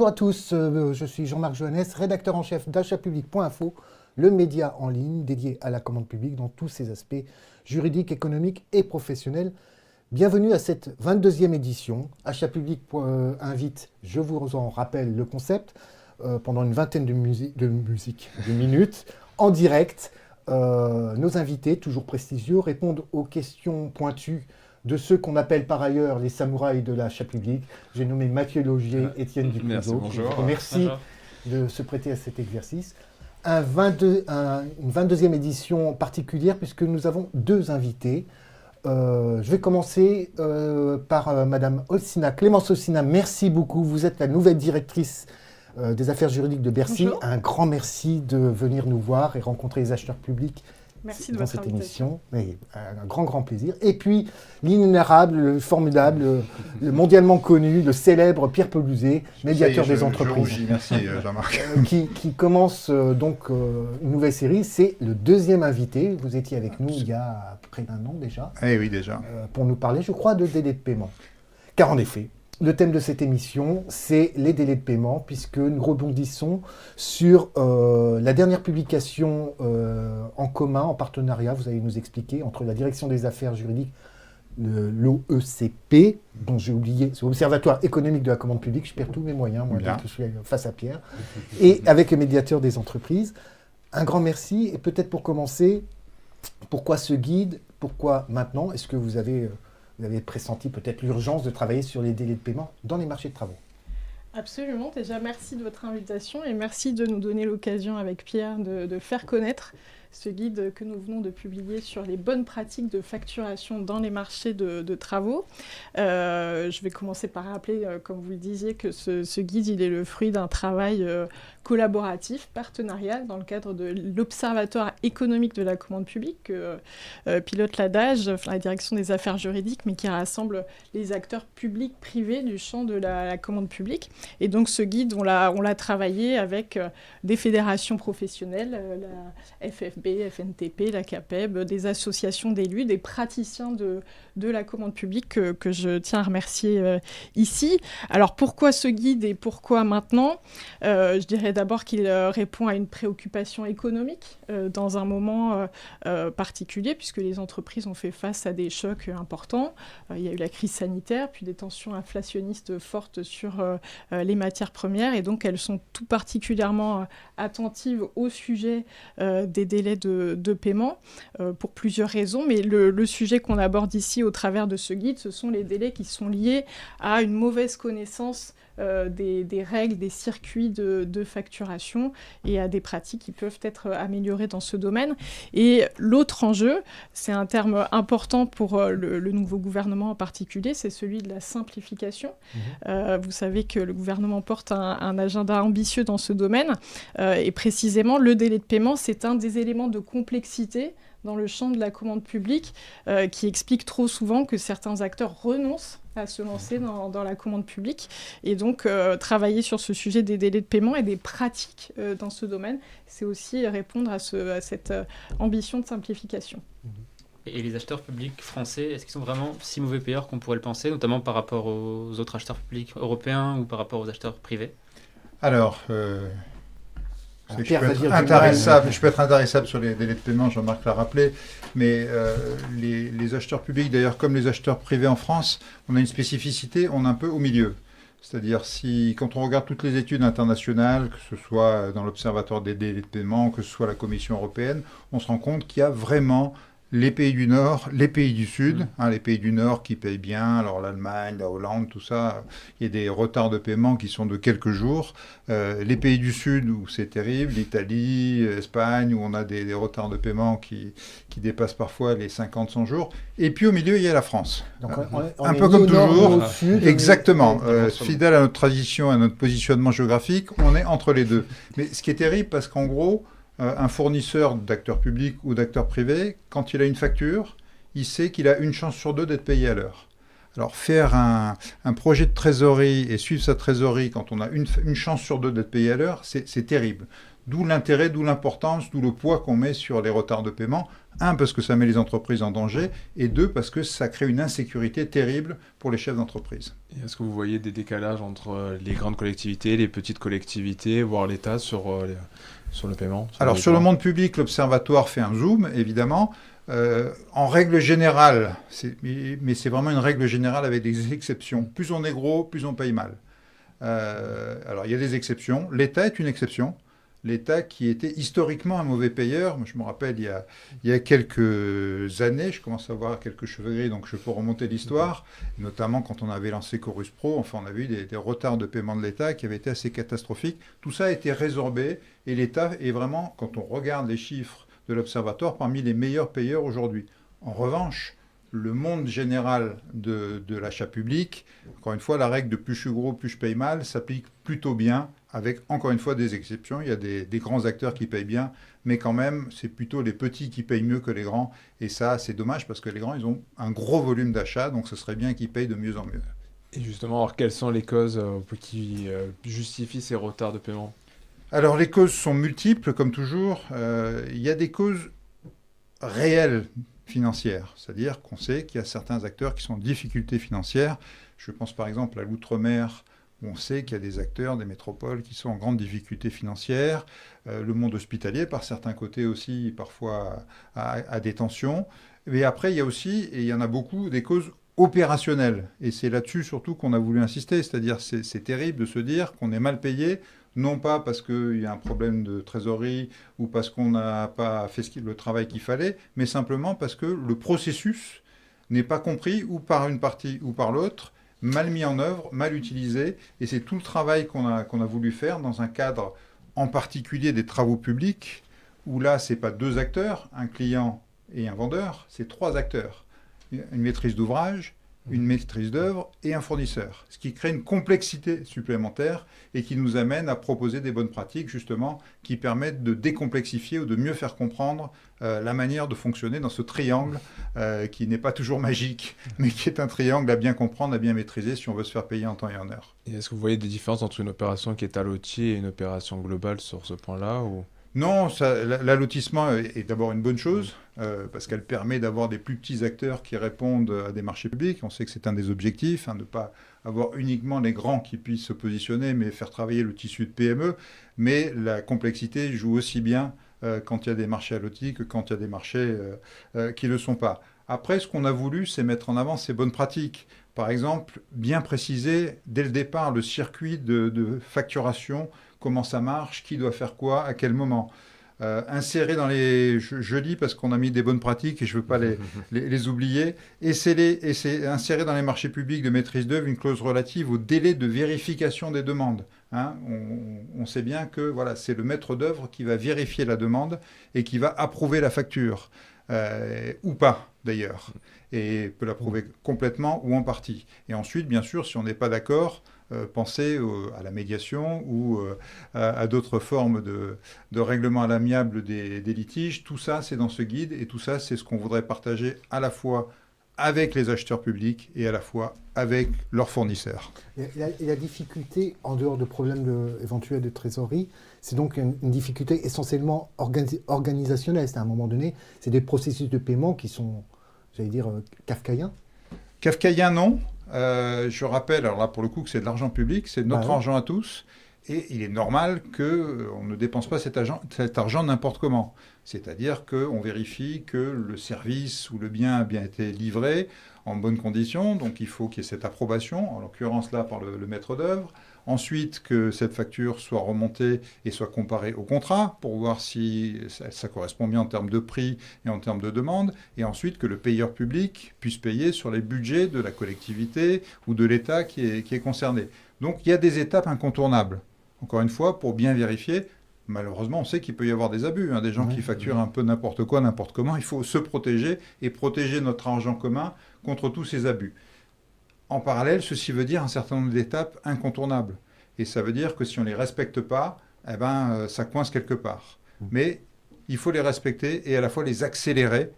à tous, je suis Jean-Marc Joannès, rédacteur en chef d'achatpublic.info, le média en ligne dédié à la commande publique dans tous ses aspects juridiques, économiques et professionnels. Bienvenue à cette 22e édition. Achat Public invite, je vous en rappelle le concept, pendant une vingtaine de minutes, en direct. Nos invités, toujours prestigieux, répondent aux questions pointues de ceux qu'on appelle par ailleurs les samouraïs de l'achat public. J'ai nommé Mathieu Laugier, Étienne Duclos. Bonjour. Je vous remercie de se prêter à cet exercice. Une 22e édition particulière puisque nous avons deux invités. Je vais commencer par Madame Olsina, Clémence Olsina. Merci beaucoup. Vous êtes la nouvelle directrice des affaires juridiques de Bercy. Bonjour. Un grand merci de venir nous voir et rencontrer les acheteurs publics. Merci de dans votre cette invitation. émission. Mais un grand plaisir. Et puis l'inénarrable, le formidable, le mondialement connu, le célèbre Pierre Pelouzet, médiateur des entreprises. Je rougis, merci Jean-Marc. qui commence donc une nouvelle série. C'est le deuxième invité. Vous étiez avec nous il y a près d'un an déjà. Eh oui, déjà. Pour nous parler, je crois, de délais de paiement. Car en effet, le thème de cette émission, c'est les délais de paiement, puisque nous rebondissons sur la dernière publication en commun, en partenariat, vous allez nous expliquer, entre la direction des affaires juridiques, l'OECP, dont j'ai oublié, c'est l'Observatoire économique de la commande publique, je perds tous mes moyens, moi, Bien. dès que je suis face à Pierre, et avec le médiateur des entreprises. Un grand merci, et peut-être pour commencer, pourquoi ce guide, pourquoi maintenant? Est-ce que vous avez pressenti peut-être l'urgence de travailler sur les délais de paiement dans les marchés de travaux? Absolument. Déjà, merci de votre invitation et merci de nous donner l'occasion avec Pierre de faire connaître ce guide que nous venons de publier sur les bonnes pratiques de facturation dans les marchés de travaux. Je vais commencer par rappeler, comme vous le disiez, que ce guide il est le fruit d'un travail collaboratif, partenarial, dans le cadre de l'Observatoire économique de la commande publique, que pilote l'ADAGE, la direction des affaires juridiques, mais qui rassemble les acteurs publics, privés du champ de la commande publique. Et donc ce guide, on l'a travaillé avec des fédérations professionnelles, la FFB, FNTP, la CAPEB, des associations d'élus, des praticiens de la commande publique que je tiens à remercier ici. Alors pourquoi ce guide et pourquoi maintenant? Je dirais d'abord qu'il répond à une préoccupation économique dans un moment particulier, puisque les entreprises ont fait face à des chocs importants. Il y a eu la crise sanitaire, puis des tensions inflationnistes fortes sur les matières premières, et donc elles sont tout particulièrement attentives au sujet des délais de paiement pour plusieurs raisons, mais le sujet qu'on aborde ici au travers de ce guide, ce sont les délais qui sont liés à une mauvaise connaissance des règles, des circuits de facturation et à des pratiques qui peuvent être améliorées dans ce domaine. Et l'autre enjeu, c'est un terme important pour le nouveau gouvernement en particulier, c'est celui de la simplification. Vous savez que le gouvernement porte un agenda ambitieux dans ce domaine et précisément le délai de paiement, c'est un des éléments de complexité dans le champ de la commande publique qui explique trop souvent que certains acteurs renoncent à se lancer dans la commande publique. Et donc, travailler sur ce sujet des délais de paiement et des pratiques dans ce domaine, c'est aussi répondre à cette ambition de simplification. Et les acheteurs publics français, est-ce qu'ils sont vraiment si mauvais payeurs qu'on pourrait le penser, notamment par rapport aux autres acheteurs publics européens ou par rapport aux acheteurs privés? Alors, je Pierre peux va être dire intéressable sur les délais de paiement, Jean-Marc l'a rappelé, mais les acheteurs publics, d'ailleurs, comme les acheteurs privés en France, on a une spécificité, on est un peu au milieu. C'est-à-dire, quand on regarde toutes les études internationales, que ce soit dans l'Observatoire des délais de paiement, que ce soit la Commission européenne, on se rend compte qu'il y a vraiment les pays du Nord, les pays du Sud, les pays du Nord qui payent bien, alors l'Allemagne, la Hollande, tout ça, il y a des retards de paiement qui sont de quelques jours. Les pays du Sud où c'est terrible, l'Italie, l'Espagne, où on a des retards de paiement qui dépassent parfois les 50-100 jours. Et puis au milieu, il y a la France. Donc, on un est peu ni comme au nord, toujours. ni au sud. Exactement. Fidèle à notre tradition, à notre positionnement géographique, on est entre les deux. Mais ce qui est terrible, parce qu'en gros, un fournisseur d'acteurs publics ou d'acteurs privés, quand il a une facture, il sait qu'il a une chance sur deux d'être payé à l'heure. Alors faire un projet de trésorerie et suivre sa trésorerie quand on a une chance sur deux d'être payé à l'heure, c'est terrible. D'où l'intérêt, d'où l'importance, d'où le poids qu'on met sur les retards de paiement. Un, parce que ça met les entreprises en danger, et deux, parce que ça crée une insécurité terrible pour les chefs d'entreprise. Et est-ce que vous voyez des décalages entre les grandes collectivités, les petites collectivités, voire l'État sur le paiement? Alors sur le monde public, l'Observatoire fait un zoom, évidemment. En règle générale, mais c'est vraiment une règle générale avec des exceptions. Plus on est gros, plus on paye mal. Alors il y a des exceptions. L'État est une exception. L'État qui était historiquement un mauvais payeur. Moi, je me rappelle, il y a quelques années, je commence à avoir quelques cheveux gris, donc je peux remonter l'histoire, notamment quand on avait lancé Chorus Pro, enfin on avait eu des retards de paiement de l'État qui avaient été assez catastrophiques. Tout ça a été résorbé et l'État est vraiment, quand on regarde les chiffres de l'Observatoire, parmi les meilleurs payeurs aujourd'hui. En revanche, le monde général de l'achat public, encore une fois, la règle de plus je suis gros, plus je paye mal, s'applique plutôt bien, avec encore une fois des exceptions. Il y a des grands acteurs qui payent bien, mais quand même, c'est plutôt les petits qui payent mieux que les grands. Et ça, c'est dommage parce que les grands, ils ont un gros volume d'achat, donc ce serait bien qu'ils payent de mieux en mieux. Et justement, alors, quelles sont les causes qui justifient ces retards de paiement? Alors, les causes sont multiples, comme toujours. Il y a des causes réelles financières, c'est-à-dire qu'on sait qu'il y a certains acteurs qui sont en difficulté financière. Je pense par exemple à l'outre-mer, où on sait qu'il y a des acteurs, des métropoles qui sont en grande difficulté financière. Le monde hospitalier, par certains côtés aussi, parfois a des tensions. Mais après, il y a aussi, et il y en a beaucoup, des causes opérationnelles. Et c'est là-dessus surtout qu'on a voulu insister. C'est-à-dire c'est terrible de se dire qu'on est mal payé, non pas parce qu'il y a un problème de trésorerie ou parce qu'on n'a pas fait le travail qu'il fallait, mais simplement parce que le processus n'est pas compris ou par une partie ou par l'autre, mal mis en œuvre, mal utilisé. Et c'est tout le travail qu'on a voulu faire dans un cadre en particulier des travaux publics, où là, ce n'est pas deux acteurs, un client et un vendeur, c'est trois acteurs. Une maîtrise d'ouvrage, une maîtrise d'œuvre et un fournisseur. Ce qui crée une complexité supplémentaire et qui nous amène à proposer des bonnes pratiques, justement, qui permettent de décomplexifier ou de mieux faire comprendre la manière de fonctionner dans ce triangle qui n'est pas toujours magique, mais qui est un triangle à bien comprendre, à bien maîtriser si on veut se faire payer en temps et en heure. Et est-ce que vous voyez des différences entre une opération qui est allotie et une opération globale sur ce point-là ou... Non, l'allotissement est d'abord une bonne chose, parce qu'elle permet d'avoir des plus petits acteurs qui répondent à des marchés publics. On sait que c'est un des objectifs, de ne pas avoir uniquement les grands qui puissent se positionner, mais faire travailler le tissu de PME. Mais la complexité joue aussi bien quand il y a des marchés allotis que quand il y a des marchés qui ne le sont pas. Après, ce qu'on a voulu, c'est mettre en avant ces bonnes pratiques. Par exemple, bien préciser dès le départ le circuit de facturation, comment ça marche, qui doit faire quoi, à quel moment. Insérer dans les... Je lis parce qu'on a mis des bonnes pratiques et je ne veux pas les oublier. Insérer dans les marchés publics de maîtrise d'œuvre une clause relative au délai de vérification des demandes. On sait bien que voilà, c'est le maître d'œuvre qui va vérifier la demande et qui va approuver la facture. Ou pas, d'ailleurs. Et peut l'approuver complètement ou en partie. Et ensuite, bien sûr, si on n'est pas d'accord, penser à la médiation ou à d'autres formes de règlement à l'amiable des litiges. Tout ça, c'est dans ce guide et tout ça, c'est ce qu'on voudrait partager à la fois avec les acheteurs publics et à la fois avec leurs fournisseurs. Et la difficulté, en dehors de problèmes éventuels de trésorerie, c'est donc une difficulté essentiellement organisationnelle. C'est à un moment donné, c'est des processus de paiement qui sont, j'allais dire, kafkaïens. Kafkaïen, non. Je rappelle, alors là pour le coup, que c'est de l'argent public, c'est notre argent à tous, et il est normal qu'on ne dépense pas cet argent n'importe comment. C'est-à-dire qu'on vérifie que le service ou le bien a bien été livré en bonnes conditions, donc il faut qu'il y ait cette approbation, en l'occurrence là par le maître d'œuvre. Ensuite, que cette facture soit remontée et soit comparée au contrat pour voir si ça correspond bien en termes de prix et en termes de demande. Et ensuite, que le payeur public puisse payer sur les budgets de la collectivité ou de l'État qui est concerné. Donc, il y a des étapes incontournables. Encore une fois, pour bien vérifier, malheureusement, on sait qu'il peut y avoir des abus. Des gens qui facturent un peu n'importe quoi, n'importe comment. Il faut se protéger et protéger notre argent commun contre tous ces abus. En parallèle, ceci veut dire un certain nombre d'étapes incontournables. Et ça veut dire que si on ne les respecte pas, ça coince quelque part. Mais il faut les respecter et à la fois les accélérer.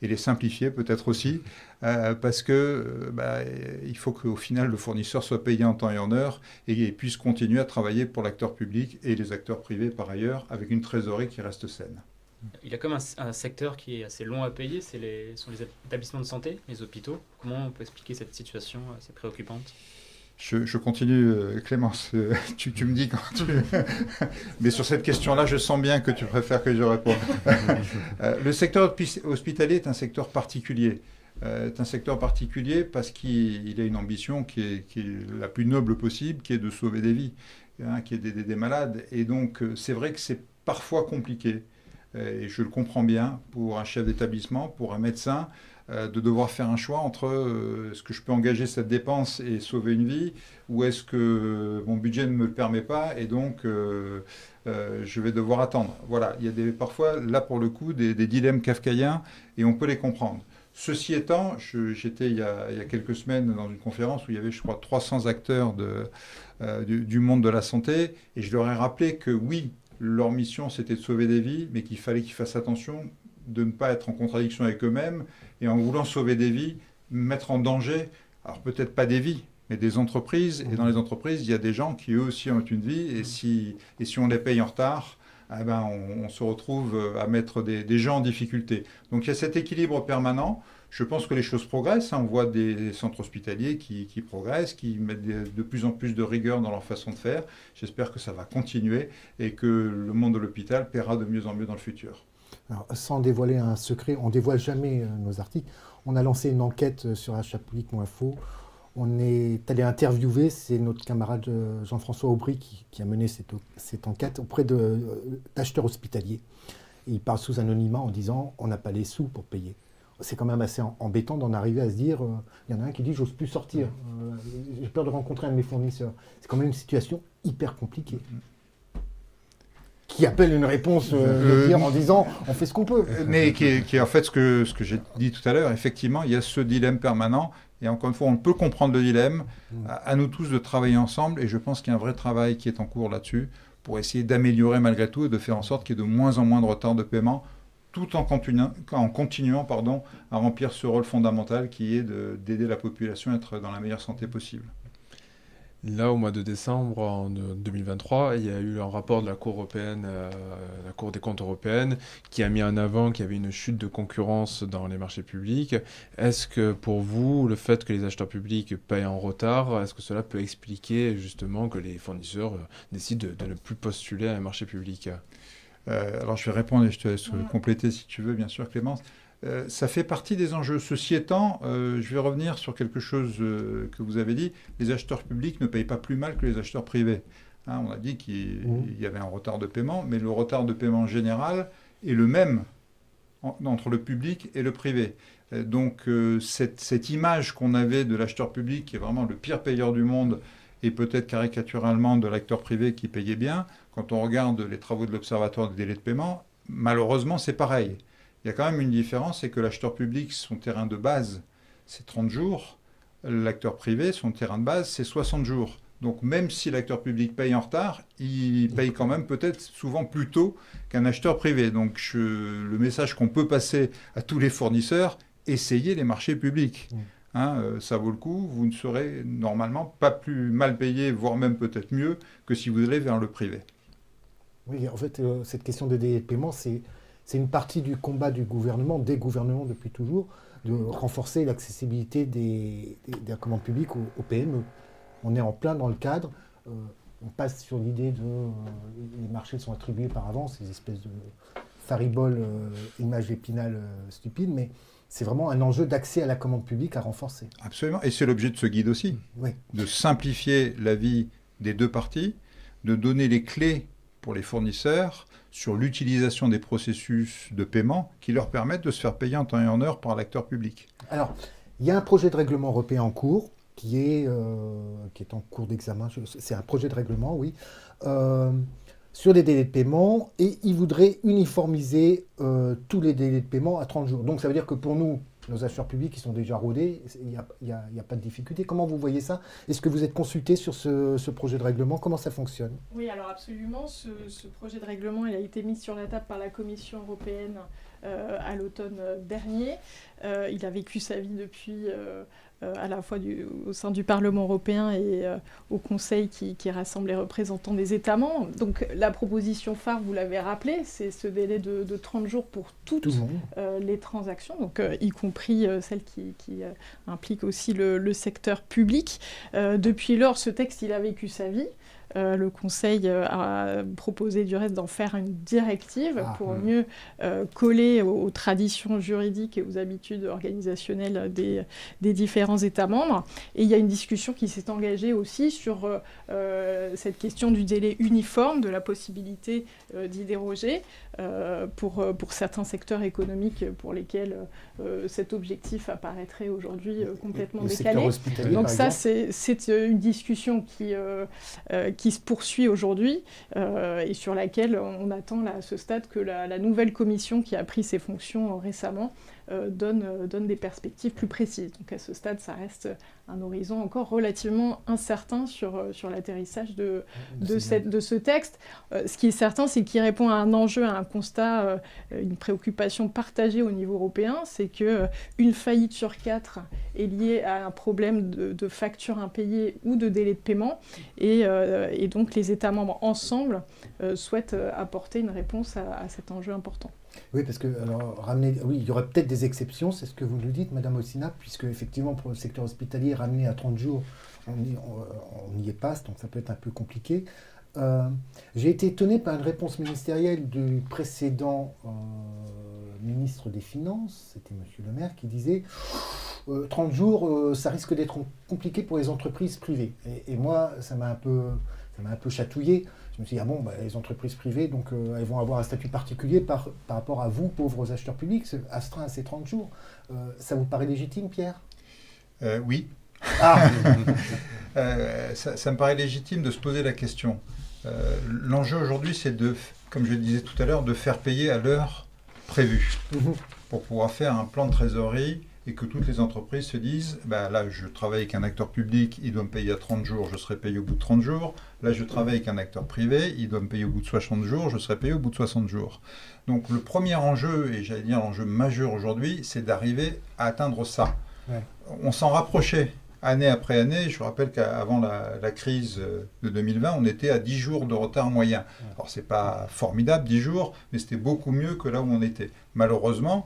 et les simplifier peut-être aussi, parce que il faut qu'au final le fournisseur soit payé en temps et en heure et puisse continuer à travailler pour l'acteur public et les acteurs privés par ailleurs, avec une trésorerie qui reste saine. Il y a comme un secteur qui est assez long à payer, sont les établissements de santé, les hôpitaux. Comment on peut expliquer cette situation assez préoccupante ? Je continue, Clémence, tu me dis quand tu... Mais sur cette question-là, je sens bien que tu préfères que je réponde. Le secteur hospitalier est un secteur particulier. C'est un secteur particulier parce qu'il a une ambition qui est la plus noble possible, qui est de sauver des vies, qui est d'aider des malades. Et donc, c'est vrai que c'est parfois compliqué. Et je le comprends bien pour un chef d'établissement, pour un médecin, de devoir faire un choix entre est-ce que je peux engager cette dépense et sauver une vie, ou est-ce que mon budget ne me le permet pas et donc je vais devoir attendre. Voilà, il y a parfois, là pour le coup, des dilemmes kafkaïens et on peut les comprendre. Ceci étant, j'étais il y a quelques semaines dans une conférence où il y avait, je crois, 300 acteurs du monde de la santé et je leur ai rappelé que oui, leur mission c'était de sauver des vies, mais qu'il fallait qu'ils fassent attention de ne pas être en contradiction avec eux-mêmes et en voulant sauver des vies, mettre en danger, alors peut-être pas des vies, mais des entreprises. Et dans les entreprises, il y a des gens qui eux aussi ont une vie et si on les paye en retard, eh ben on se retrouve à mettre des gens en difficulté. Donc il y a cet équilibre permanent. Je pense que les choses progressent. On voit des centres hospitaliers qui progressent, qui mettent de plus en plus de rigueur dans leur façon de faire. J'espère que ça va continuer et que le monde de l'hôpital paiera de mieux en mieux dans le futur. Alors, sans dévoiler un secret, on ne dévoile jamais nos articles. On a lancé une enquête sur achatpublic.info. On est allé interviewer, c'est notre camarade Jean-François Aubry qui a mené cette enquête auprès d'acheteurs hospitaliers. Et il parle sous anonymat en disant on n'a pas les sous pour payer. C'est quand même assez embêtant d'en arriver à se dire il y en a un qui dit j'ose plus sortir, j'ai peur de rencontrer un de mes fournisseurs. C'est quand même une situation hyper compliquée. Qui appelle une réponse en disant on fait ce qu'on peut. Mais qui est en fait ce que j'ai dit tout à l'heure. Effectivement, il y a ce dilemme permanent. Et encore une fois, on peut comprendre le dilemme. À nous tous de travailler ensemble. Et je pense qu'il y a un vrai travail qui est en cours là-dessus pour essayer d'améliorer malgré tout et de faire en sorte qu'il y ait de moins en moins de retard de paiement tout en continuant à remplir ce rôle fondamental qui est d'aider la population à être dans la meilleure santé possible. Là, au mois de décembre en 2023, il y a eu un rapport de la Cour européenne, la Cour des comptes européenne, qui a mis en avant qu'il y avait une chute de concurrence dans les marchés publics. Est-ce que pour vous, le fait que les acheteurs publics payent en retard, est-ce que cela peut expliquer justement que les fournisseurs décident de ne plus postuler à un marché public ? Alors je vais répondre et je te laisse compléter si tu veux, bien sûr, Clémence. Ça fait partie des enjeux. Ceci étant, je vais revenir sur quelque chose que vous avez dit. Les acheteurs publics ne payent pas plus mal que les acheteurs privés. Hein, on a dit qu'il y avait un retard de paiement, mais le retard de paiement général est le même entre le public et le privé. Donc cette image qu'on avait de l'acheteur public, qui est vraiment le pire payeur du monde, et peut-être caricaturalement de l'acteur privé qui payait bien, quand on regarde les travaux de l'Observatoire des délais de paiement, malheureusement c'est pareil. Il y a quand même une différence, c'est que l'acheteur public, son terrain de base, c'est 30 jours. L'acteur privé, son terrain de base, c'est 60 jours. Donc même si l'acteur public paye en retard, il paye quand même peut-être souvent plus tôt qu'un acheteur privé. Donc le message qu'on peut passer à tous les fournisseurs, essayez les marchés publics. Ça vaut le coup, vous ne serez normalement pas plus mal payé, voire même peut-être mieux que si vous allez vers le privé. Oui, en fait, cette question de délai de paiement, c'est une partie du combat du gouvernement, des gouvernements depuis toujours, de renforcer l'accessibilité des commandes publiques aux PME. On est en plein dans le cadre. On passe sur l'idée les marchés sont attribués par avance, ces espèces de fariboles, images d'Épinal stupides, mais c'est vraiment un enjeu d'accès à la commande publique à renforcer. Absolument, et c'est l'objet de ce guide aussi, de simplifier la vie des deux parties, de donner les clés pour les fournisseurs sur l'utilisation des processus de paiement qui leur permettent de se faire payer en temps et en heure par l'acteur public. Alors, il y a un projet de règlement européen en cours qui est en cours d'examen. C'est un projet de règlement, oui, sur les délais de paiement, et il voudrait uniformiser tous les délais de paiement à 30 jours. Donc ça veut dire que pour nous, nos acheteurs publics qui sont déjà rodés, il n'y a pas de difficulté. Comment vous voyez ça? Est-ce que vous êtes consulté sur ce projet de règlement? Comment ça fonctionne? Oui, alors absolument. Ce projet de règlement il a été mis sur la table par la Commission européenne à l'automne dernier. Il a vécu sa vie depuis à la fois au sein du Parlement européen et au Conseil qui rassemble les représentants des États membres. Donc la proposition phare, vous l'avez rappelé, c'est ce délai de 30 jours pour toutes les transactions, donc, y compris celles qui impliquent aussi le secteur public. Depuis lors, ce texte, il a vécu sa vie. Le Conseil a proposé du reste d'en faire une directive pour mieux coller aux traditions juridiques et aux habitudes organisationnelles des différents États membres. Et il y a une discussion qui s'est engagée aussi sur cette question du délai uniforme, de la possibilité d'y déroger pour certains secteurs économiques pour lesquels cet objectif apparaîtrait aujourd'hui complètement décalé. Donc ça, c'est une discussion qui se poursuit aujourd'hui et sur laquelle on attend à ce stade que la nouvelle commission qui a pris ses fonctions récemment donne des perspectives plus précises. Donc à ce stade, ça reste un horizon encore relativement incertain sur l'atterrissage de ce texte. Ce qui est certain, c'est qu'il répond à un enjeu, à un constat, une préoccupation partagée au niveau européen, c'est qu'une faillite sur 4 est liée à un problème de facture impayée ou de délai de paiement, et donc les États membres ensemble souhaitent apporter une réponse à cet enjeu important. Oui, parce que il y aurait peut-être des exceptions, c'est ce que vous nous dites, Madame Ossina, puisque effectivement pour le secteur hospitalier, ramener à 30 jours, on n'y est pas, donc ça peut être un peu compliqué. J'ai été étonné par une réponse ministérielle du précédent ministre des Finances, c'était Monsieur Le Maire, qui disait 30 jours, ça risque d'être compliqué pour les entreprises privées. Et moi, ça m'a un peu chatouillé. Je me suis dit, les entreprises privées, donc, elles vont avoir un statut particulier par rapport à vous, pauvres acheteurs publics, astreint à ces 30 jours. Ça vous paraît légitime, Pierre ? Oui. Ça me paraît légitime de se poser la question. L'enjeu aujourd'hui, c'est comme je le disais tout à l'heure, de faire payer à l'heure prévue pour pouvoir faire un plan de trésorerie et que toutes les entreprises se disent, là je travaille avec un acteur public, il doit me payer à 30 jours, je serai payé au bout de 30 jours. Là je travaille avec un acteur privé, il doit me payer au bout de 60 jours, je serai payé au bout de 60 jours. Donc le premier enjeu, et j'allais dire l'enjeu majeur aujourd'hui, c'est d'arriver à atteindre ça. Ouais. On s'en rapprochait année après année. Je vous rappelle qu'avant la crise de 2020, on était à 10 jours de retard moyen. Alors c'est pas formidable 10 jours, mais c'était beaucoup mieux que là où on était. Malheureusement,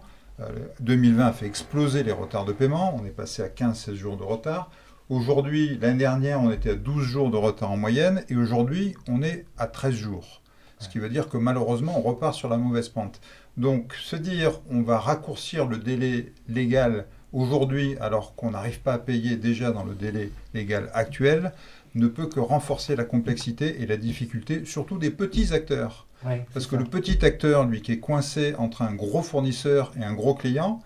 2020 a fait exploser les retards de paiement, on est passé à 15-16 jours de retard. Aujourd'hui, l'année dernière, on était à 12 jours de retard en moyenne, et aujourd'hui, on est à 13 jours. Ce qui veut dire que malheureusement, on repart sur la mauvaise pente. Donc, se dire, on va raccourcir le délai légal aujourd'hui, alors qu'on n'arrive pas à payer déjà dans le délai légal actuel, ne peut que renforcer la complexité et la difficulté, surtout des petits acteurs. Ouais, parce que le petit acteur, lui, qui est coincé entre un gros fournisseur et un gros client,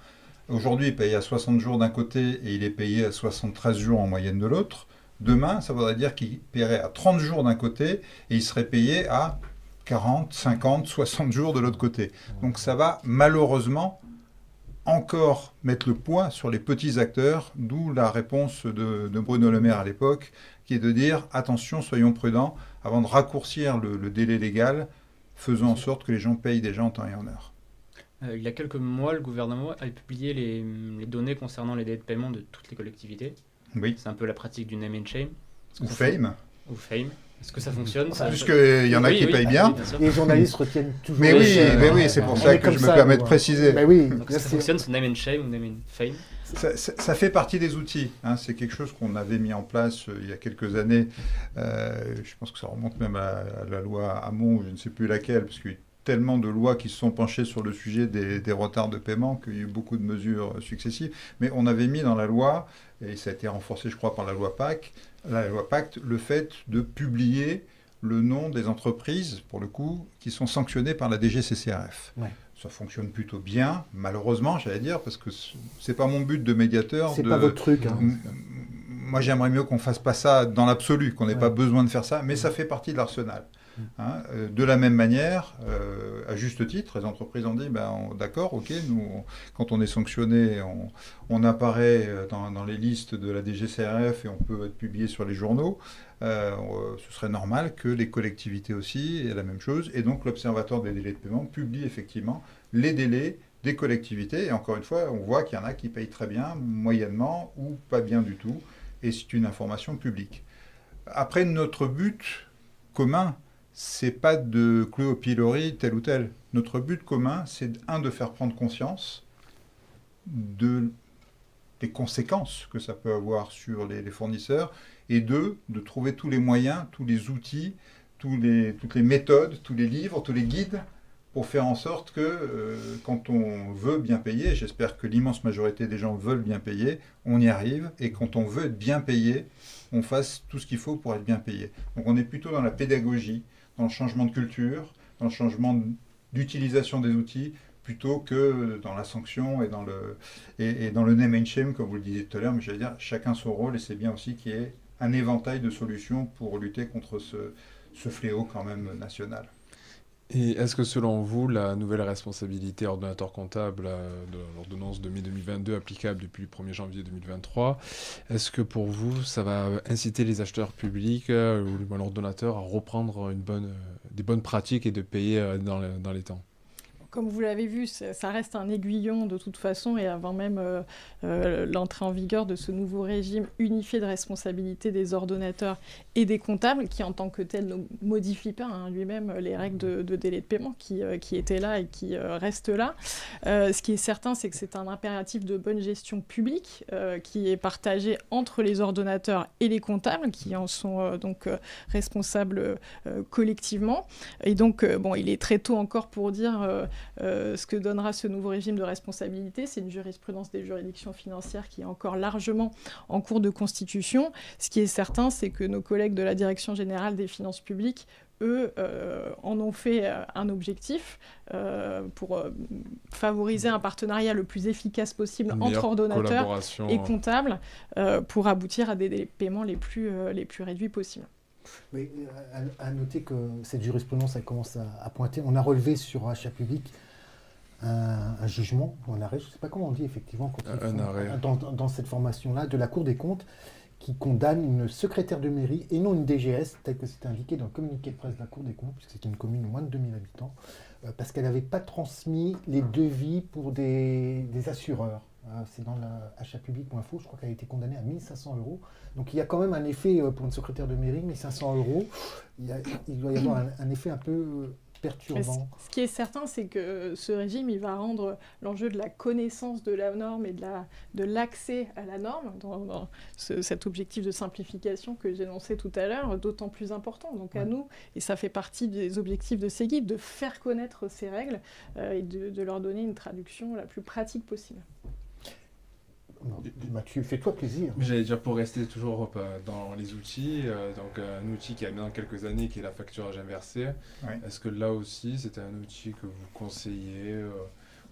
aujourd'hui, il paye à 60 jours d'un côté et il est payé à 73 jours en moyenne de l'autre. Demain, ça voudrait dire qu'il paierait à 30 jours d'un côté et il serait payé à 40, 50, 60 jours de l'autre côté. Donc ça va malheureusement encore mettre le poids sur les petits acteurs, d'où la réponse de Bruno Le Maire à l'époque, qui est de dire, attention, soyons prudents, avant de raccourcir le délai légal, faisons en sorte que les gens payent déjà en temps et en heure. Il y a quelques mois, le gouvernement a publié les données concernant les délais de paiement de toutes les collectivités. Oui. C'est un peu la pratique du name and shame. Ou fame. Ou fame. Est-ce que ça fonctionne Puisqu'il y en a qui payent bien. Les journalistes retiennent toujours. Mais oui, c'est pour ça que je me permets de préciser. Donc ça fonctionne, ce name and shame ou name and fame. Ça fait partie des outils. Hein. C'est quelque chose qu'on avait mis en place il y a quelques années. Je pense que ça remonte même à la loi Hamon, je ne sais plus laquelle, parce qu'il y a eu tellement de lois qui se sont penchées sur le sujet des retards de paiement qu'il y a eu beaucoup de mesures successives. Mais on avait mis dans la loi, et ça a été renforcé, je crois, par la loi Pacte, le fait de publier le nom des entreprises, pour le coup, qui sont sanctionnées par la DGCCRF. Ouais. Ça fonctionne plutôt bien, malheureusement, j'allais dire, parce que c'est pas mon but de médiateur. C'est pas votre truc. Hein. Moi, j'aimerais mieux qu'on fasse pas ça dans l'absolu, qu'on n'ait pas besoin de faire ça, mais ça fait partie de l'arsenal. Hein. De la même manière, à juste titre, les entreprises ont dit, d'accord, ok, nous, quand on est sanctionné, on apparaît dans les listes de la DGCRF et on peut être publié sur les journaux. Ce serait normal que les collectivités aussi aient la même chose. Et donc, l'Observatoire des délais de paiement publie effectivement les délais des collectivités. Et encore une fois, on voit qu'il y en a qui payent très bien, moyennement ou pas bien du tout. Et c'est une information publique. Après, notre but commun, c'est pas de clouer au pilori tel ou tel. Notre but commun, c'est de faire prendre conscience des conséquences que ça peut avoir sur les fournisseurs, et de trouver tous les moyens, tous les outils, toutes les méthodes, tous les livres, tous les guides, pour faire en sorte que quand on veut bien payer, j'espère que l'immense majorité des gens veulent bien payer, on y arrive, et quand on veut être bien payé, on fasse tout ce qu'il faut pour être bien payé. Donc on est plutôt dans la pédagogie, dans le changement de culture, dans le changement d'utilisation des outils, plutôt que dans la sanction et dans le name and shame, comme vous le disiez tout à l'heure, mais j'allais dire, chacun son rôle, et c'est bien aussi qu'il y ait un éventail de solutions pour lutter contre ce fléau quand même national. Et est-ce que selon vous, la nouvelle responsabilité ordonnateur comptable de l'ordonnance de mai 2022 applicable depuis le 1er janvier 2023, est-ce que pour vous, ça va inciter les acheteurs publics ou l'ordonnateur à reprendre des bonnes pratiques et de payer dans les temps? Comme vous l'avez vu, ça reste un aiguillon de toute façon, et avant même l'entrée en vigueur de ce nouveau régime unifié de responsabilité des ordonnateurs et des comptables, qui en tant que tel ne modifie pas lui-même les règles de délai de paiement qui étaient là et qui restent là. Ce qui est certain, c'est que c'est un impératif de bonne gestion publique qui est partagé entre les ordonnateurs et les comptables, qui en sont donc responsables collectivement. Et donc, il est très tôt encore pour dire ce que donnera ce nouveau régime de responsabilité. C'est une jurisprudence des juridictions financières qui est encore largement en cours de constitution. Ce qui est certain, c'est que nos collègues de la Direction générale des finances publiques, eux, en ont fait un objectif pour favoriser un partenariat le plus efficace possible entre ordonnateurs et comptables pour aboutir à des paiements les plus réduits possibles. Mais à noter que cette jurisprudence, elle commence à pointer. On a relevé sur achat public un jugement, ou un arrêt, je ne sais pas comment on dit effectivement, dans cette formation-là, de la Cour des comptes, qui condamne une secrétaire de mairie et non une DGS, tel que c'était indiqué dans le communiqué de presse de la Cour des comptes, puisque c'est une commune de moins de 2000 habitants, parce qu'elle n'avait pas transmis les devis pour des assureurs. C'est dans achatpublic.info, je crois qu'elle a été condamnée à 1 500 €. Donc il y a quand même un effet pour une secrétaire de mairie, 1 500 €. Il doit y avoir un effet un peu perturbant. Ce qui est certain, c'est que ce régime, il va rendre l'enjeu de la connaissance de la norme et de l'accès à la norme, dans cet objectif de simplification que j'énonçais tout à l'heure, d'autant plus important. Donc à nous, et ça fait partie des objectifs de ces guides, de faire connaître ces règles et de leur donner une traduction la plus pratique possible. Mathieu, fais-toi plaisir. J'allais dire, pour rester toujours dans les outils, donc un outil qui a maintenant quelques années qui est la facturage inversé. Oui. Est-ce que là aussi c'était un outil que vous conseillez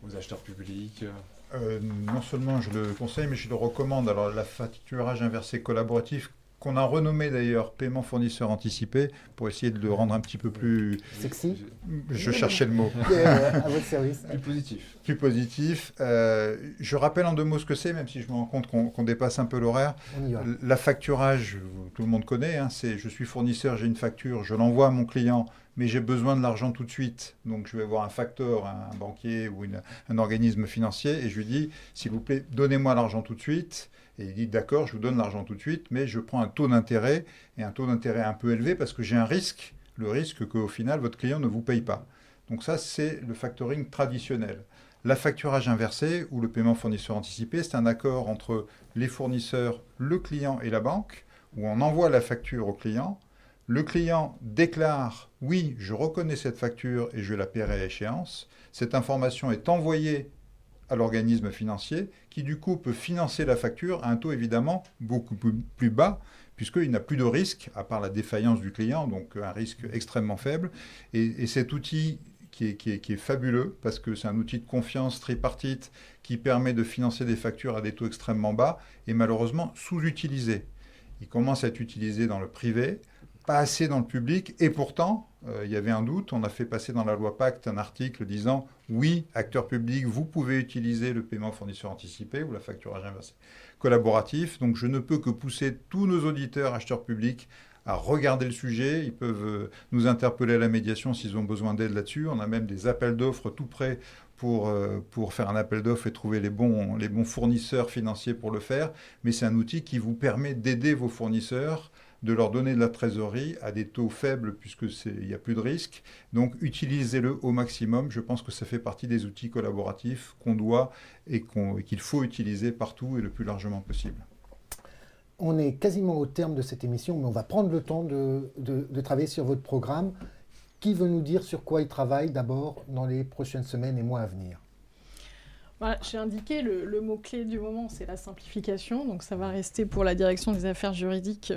aux acheteurs publics? Non seulement je le conseille, mais je le recommande. Alors la facturage inversé collaboratif, qu'on a renommé d'ailleurs paiement fournisseur anticipé, pour essayer de le rendre un petit peu plus... Sexy. Je cherchais le mot. À votre service. Plus positif. Plus positif. Je rappelle en 2 mots ce que c'est, même si je me rends compte qu'on dépasse un peu l'horaire. On y va. La facturage, tout le monde connaît, c'est je suis fournisseur, j'ai une facture, je l'envoie à mon client, mais j'ai besoin de l'argent tout de suite. Donc je vais voir un facteur, un banquier ou un organisme financier, et je lui dis, s'il vous plaît, donnez-moi l'argent tout de suite. Et il dit, d'accord, je vous donne l'argent tout de suite, mais je prends un taux d'intérêt, et un taux d'intérêt un peu élevé, parce que j'ai un risque, le risque qu'au final, votre client ne vous paye pas. Donc ça, c'est le factoring traditionnel. La facturage inversé, ou le paiement fournisseur anticipé, c'est un accord entre les fournisseurs, le client et la banque, où on envoie la facture au client. Le client déclare, oui, je reconnais cette facture et je la paierai à échéance. Cette information est envoyée à l'organisme financier, qui du coup peut financer la facture à un taux évidemment beaucoup plus bas, puisqu'il n'a plus de risque, à part la défaillance du client, donc un risque extrêmement faible. Et cet outil qui est fabuleux, parce que c'est un outil de confiance tripartite qui permet de financer des factures à des taux extrêmement bas, et malheureusement sous-utilisé. Il commence à être utilisé dans le privé, pas assez dans le public, et pourtant, il y avait un doute, on a fait passer dans la loi Pacte un article disant « Oui, acteurs publics, vous pouvez utiliser le paiement fournisseur anticipé ou la facturage inversé collaboratif ». Donc je ne peux que pousser tous nos auditeurs, acheteurs publics, à regarder le sujet. Ils peuvent nous interpeller à la médiation s'ils ont besoin d'aide là-dessus. On a même des appels d'offres tout prêts pour faire un appel d'offres et trouver les bons fournisseurs financiers pour le faire, mais c'est un outil qui vous permet d'aider vos fournisseurs, de leur donner de la trésorerie à des taux faibles puisqu'il n'y a plus de risque. Donc utilisez-le au maximum. Je pense que ça fait partie des outils collaboratifs qu'on doit et qu'il faut utiliser partout et le plus largement possible. On est quasiment au terme de cette émission, mais on va prendre le temps de travailler sur votre programme. Qui veut nous dire sur quoi il travaille d'abord dans les prochaines semaines et mois à venir ? Voilà, j'ai indiqué le mot-clé du moment, c'est la simplification. Donc ça va rester pour la direction des affaires juridiques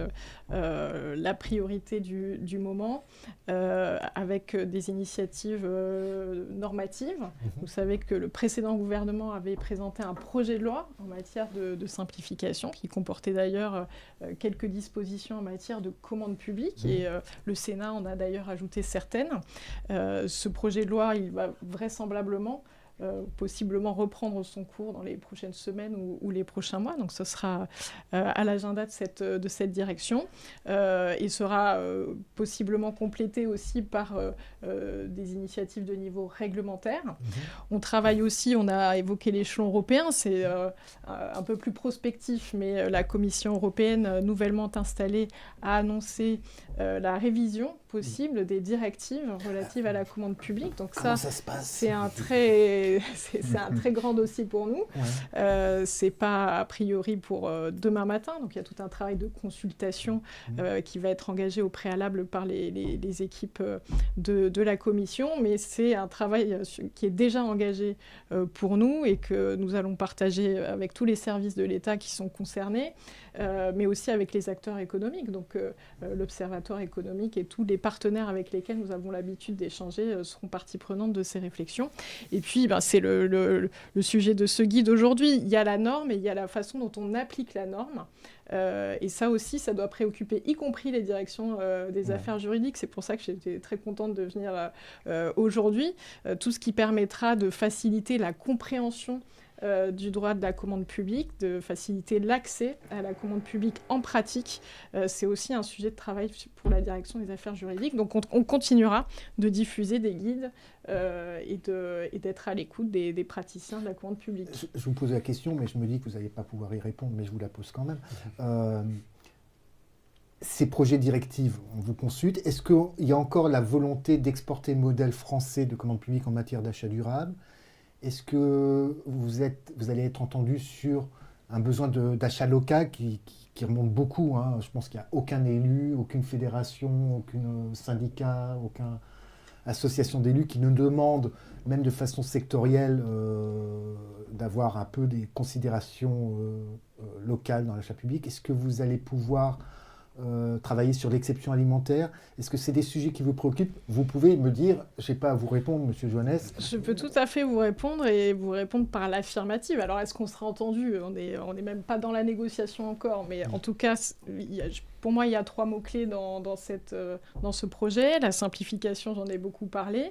la priorité du moment, avec des initiatives normatives. Vous savez que le précédent gouvernement avait présenté un projet de loi en matière de simplification, qui comportait d'ailleurs quelques dispositions en matière de commande publique. Et le Sénat en a d'ailleurs ajouté certaines. Ce projet de loi, il va vraisemblablement possiblement reprendre son cours dans les prochaines semaines ou les prochains mois. Donc ce sera à l'agenda de cette direction et sera possiblement complété aussi par des initiatives de niveau réglementaire. On travaille aussi, on a évoqué l'échelon européen, c'est un peu plus prospectif, mais la Commission européenne nouvellement installée a annoncé la révision possible des directives relatives à la commande publique. Donc ça se passe ? C'est un très grand dossier pour nous. C'est pas a priori pour demain matin. Donc il y a tout un travail de consultation qui va être engagé au préalable par les équipes de la Commission. Mais c'est un travail qui est déjà engagé pour nous et que nous allons partager avec tous les services de l'État qui sont concernés, mais aussi avec les acteurs économiques. Donc l'Observatoire économique et tous les partenaires avec lesquels nous avons l'habitude d'échanger seront partie prenante de ces réflexions. Et puis, c'est le sujet de ce guide aujourd'hui. Il y a la norme et il y a la façon dont on applique la norme. Et ça aussi, ça doit préoccuper, y compris les directions des affaires juridiques. C'est pour ça que j'étais très contente de venir aujourd'hui. Tout ce qui permettra de faciliter la compréhension du droit de la commande publique, de faciliter l'accès à la commande publique en pratique. C'est aussi un sujet de travail pour la direction des affaires juridiques. Donc on continuera de diffuser des guides et d'être à l'écoute des praticiens de la commande publique. Je vous pose la question, mais je me dis que vous n'allez pas pouvoir y répondre, mais je vous la pose quand même. Ces projets directives, on vous consulte. Est-ce qu'il y a encore la volonté d'exporter le modèle français de commande publique en matière d'achat durable ? Est-ce que vous allez être entendu sur un besoin d'achat local qui remonte beaucoup, hein. Je pense qu'il n'y a aucun élu, aucune fédération, aucun syndicat, aucune association d'élus qui ne demande, même de façon sectorielle, d'avoir un peu des considérations locales dans l'achat public. Est-ce que vous allez pouvoir travailler sur l'exception alimentaire? Est-ce que c'est des sujets qui vous préoccupent? Vous pouvez me dire, je n'ai pas à vous répondre, Monsieur Joannes. Je peux tout à fait vous répondre et vous répondre par l'affirmative. Alors, est-ce qu'on sera entendu? On est même pas dans la négociation encore, mais en tout cas, pour moi, il y a 3 mots-clés dans ce projet. La simplification, j'en ai beaucoup parlé,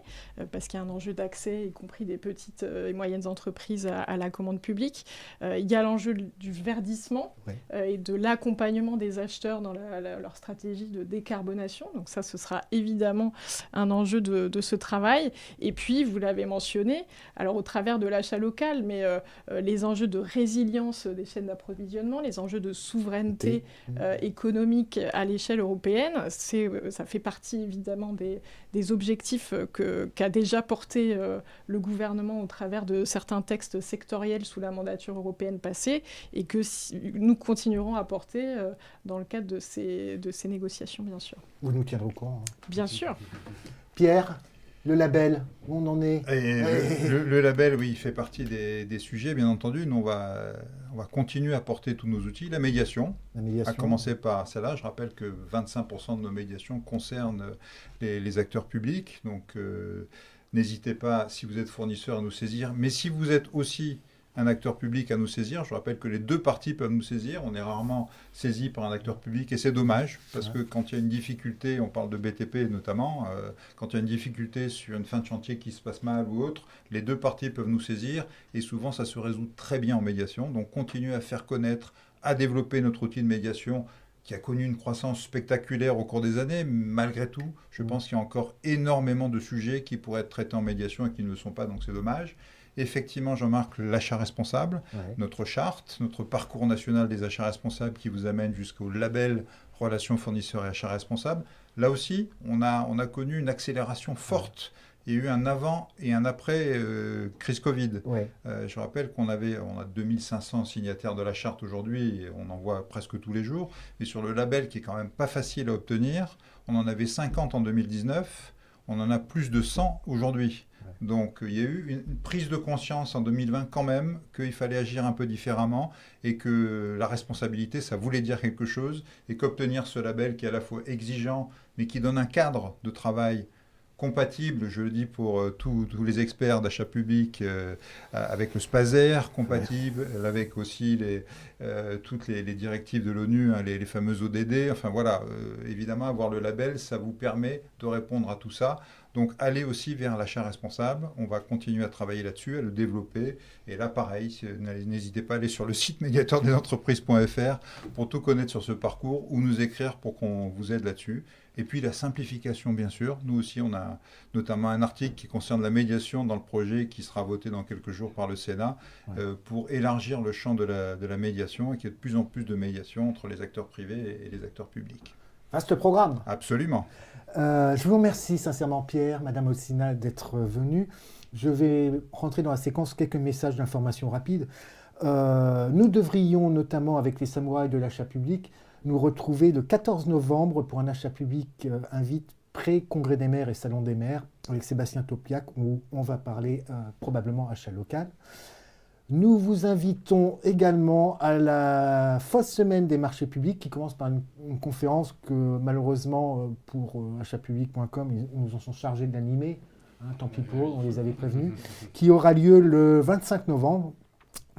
parce qu'il y a un enjeu d'accès, y compris des petites et moyennes entreprises à la commande publique. Il y a l'enjeu du verdissement et de l'accompagnement des acheteurs dans leur stratégie de décarbonation. Donc ça, ce sera évidemment un enjeu de ce travail. Et puis, vous l'avez mentionné, alors au travers de l'achat local, mais les enjeux de résilience des chaînes d'approvisionnement, les enjeux de souveraineté économique à l'échelle européenne, ça fait partie évidemment des objectifs qu'a déjà porté le gouvernement au travers de certains textes sectoriels sous la mandature européenne passée et que nous continuerons à porter dans le cadre de ces négociations, bien sûr. Vous nous tiendrez au courant. Hein. Bien sûr. Pierre, le label, où on en est? Le label, oui, il fait partie des sujets, bien entendu. Nous, on va continuer à porter tous nos outils. La médiation, à commencer par celle-là. Je rappelle que 25% de nos médiations concernent les acteurs publics. Donc, n'hésitez pas, si vous êtes fournisseur, à nous saisir. Mais si vous êtes aussi un acteur public à nous saisir, je rappelle que les 2 parties peuvent nous saisir. On est rarement saisi par un acteur public et c'est dommage parce que quand il y a une difficulté, on parle de BTP notamment, quand il y a une difficulté sur une fin de chantier qui se passe mal ou autre, les 2 parties peuvent nous saisir et souvent ça se résout très bien en médiation. Donc continuez à faire connaître, à développer notre outil de médiation qui a connu une croissance spectaculaire au cours des années. Malgré tout, je pense qu'il y a encore énormément de sujets qui pourraient être traités en médiation et qui ne le sont pas, donc c'est dommage. effectivement, Jean-Marc, l'achat responsable, Ouais. notre charte, notre parcours national des achats responsables qui vous amène jusqu'au label Relations fournisseurs et achats responsables. Là aussi, on a connu une accélération forte. Il y a eu un avant et un après crise Covid. Ouais. Je rappelle on a 2500 signataires de la charte aujourd'hui, et on en voit presque tous les jours. Et sur le label, qui est quand même pas facile à obtenir, on en avait 50 en 2019, on en a plus de 100 aujourd'hui. Ouais. Donc il y a eu une prise de conscience en 2020 quand même qu'il fallait agir un peu différemment et que la responsabilité, ça voulait dire quelque chose, et qu'obtenir ce label qui est à la fois exigeant mais qui donne un cadre de travail compatible, je le dis pour tous les experts d'achat public, avec le SPASER, compatible avec aussi toutes les directives de l'ONU, hein, les fameuses ODD. Enfin voilà, évidemment, avoir le label, ça vous permet de répondre à tout ça. Donc allez aussi vers l'achat responsable. On va continuer à travailler là-dessus, à le développer. Et là, pareil, n'hésitez pas à aller sur le site médiateurdesentreprises.fr pour tout connaître sur ce parcours, ou nous écrire pour qu'on vous aide là-dessus. Et puis la simplification, bien sûr. Nous aussi, on a notamment un article qui concerne la médiation dans le projet qui sera voté dans quelques jours par le Sénat, pour élargir le champ de la médiation, et qu'il y ait de plus en plus de médiation entre les acteurs privés et les acteurs publics. Vaste programme. Absolument. Je vous remercie sincèrement, Pierre, Madame Ossina, d'être venue. Je vais rentrer dans la séquence quelques messages d'information rapides. Nous devrions, notamment avec les samouraïs de l'achat public, nous retrouver le 14 novembre pour un achat public invite pré-congrès des maires et salon des maires avec Sébastien Topiac, où on va parler probablement achat local. Nous vous invitons également à la fausse semaine des marchés publics qui commence par une conférence que malheureusement pour achatpublic.com, ils nous en sont chargés d'animer, hein, tant pis pour eux, on les avait prévenus, qui aura lieu le 25 novembre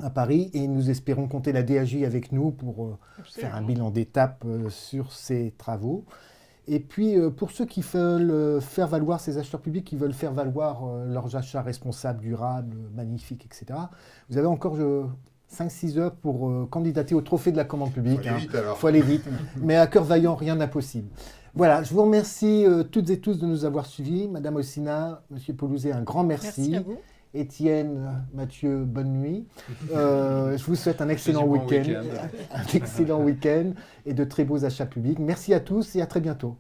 à Paris, et nous espérons compter la DAJ avec nous pour faire un bilan d'étape sur ces travaux. Et puis, pour ceux qui veulent faire valoir ces acheteurs publics, qui veulent faire valoir leurs achats responsables, durables, magnifiques, etc., vous avez encore 5-6 heures pour candidater au trophée de la commande publique. Faut aller vite, alors. Faut aller vite. Mais à cœur vaillant, rien d'impossible. Voilà, je vous remercie toutes et tous de nous avoir suivis. Madame Ossina, Monsieur Paulouzet, un grand merci. Merci à vous. Étienne, Mathieu, bonne nuit. Je vous souhaite un excellent week-end. Un excellent week-end et de très beaux achats publics. Merci à tous et à très bientôt.